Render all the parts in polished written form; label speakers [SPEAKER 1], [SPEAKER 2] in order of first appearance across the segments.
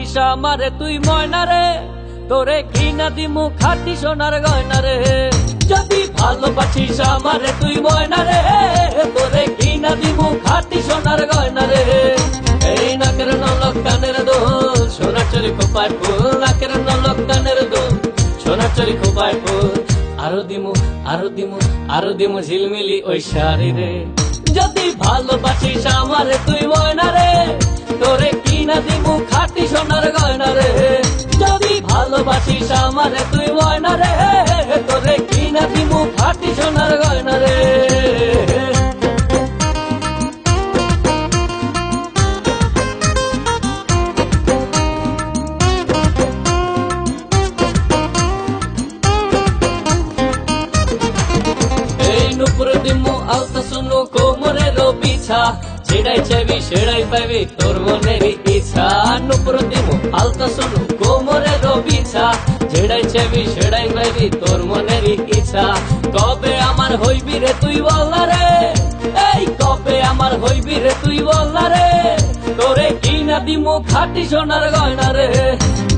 [SPEAKER 1] ভালোবাসিস আমারে তুই ময়না রে, তোরে কিনা দিমু খাঁটি সোনার গয়না রে। যদি ভালোবাসিস আমারে তুই ময়না রে, তোরে কিনা দিমু খাঁটি সোনার গয়না রে। এই নাকের নলক কানের দোল, সোনার চরি খোপায় ফুল, নাকের নলক কানের দোল, সোনার চরি খোপায় ফুল। আরো দিমু আরো দিমু আরো দিমু ঝিলমিলি ওই শাড়ি রে। যদি ভালোবাসিস আমারে তুই ময়না রে, তোরে কিনা দিমু খাঁটি সোনার গয়না রে। যদি ভালোবাসিস আমারে তুই ময়না রে, তোরে কিনা দিমু খাঁটি সোনার গয়না রে। নুপুর দিমু আলতা শুনু কোমরের বিছা, ছেড়াই চাইবি সেড়াই পাইবি তোর মনের ইচ্ছা। নুপুর দিমু আলতা শুনু কোমরের বিছা, ছেড়াই চাইবি সেড়াই পাইবি তোর মনের ইচ্ছা। কবে আমার হইবি রে তুই বললা রে, এই কবে আমার হইবি রে তুই বললা রে, তোরে কিনা দিমু খাঁটি সোনার গয়না রে।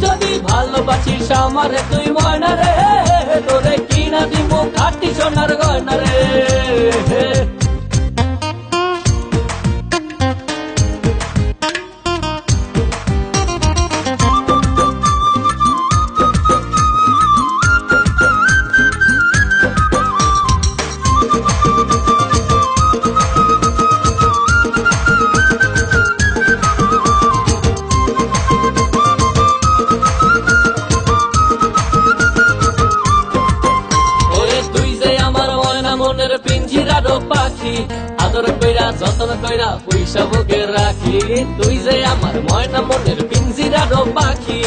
[SPEAKER 1] যদি ভালোবাসিস আমারে তুই ময়না রে, তোরে কিনা দিমু খাঁটি সোনার গয়না রে। মনের পিঞ্জিরার পাখি, আদর কইরা যতন কইরা পয়সা বুকে রাখি। তুই যে আমার ময়না মনের পিঞ্জিরার পাখি,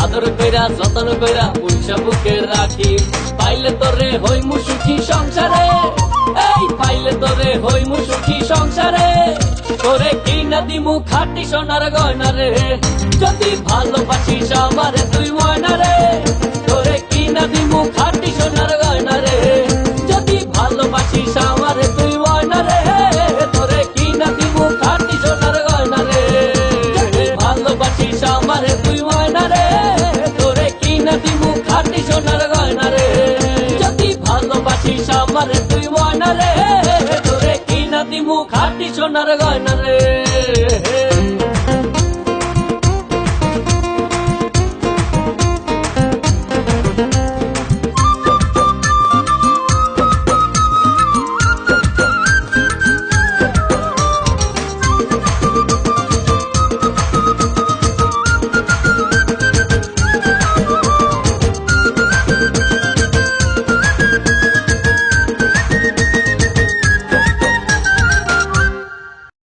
[SPEAKER 1] আদর কইরা যতন কইরা পয়সা বুকে রাখি। পাইলে তোরে হইমু সুখী সংসারে, এই পাইলে তোরে হইমু সুখী সংসারে, তোরে কিনা দিমু খাঁটি সোনার গয়না রে। যদি ভালোবাসিস আমারে তুই ময়না রে, তোরে কিনা দিমু খাঁটি সোনার গয়না রে। যদি ভালোবাসিস আমারে তুই ময়না রে, তোরে কিনা দিমু খাঁটি সোনার গয়না রে। যদি ভালোবাসিস আমারে তুই ময়না রে, তোরে কিনা দিমু খাঁটি সোনার গয়না রে। যদি ভালোবাসিস আমারে তুই ময়না রে, তোরে কিনা দিমু খাঁটি সোনার গয়না রে।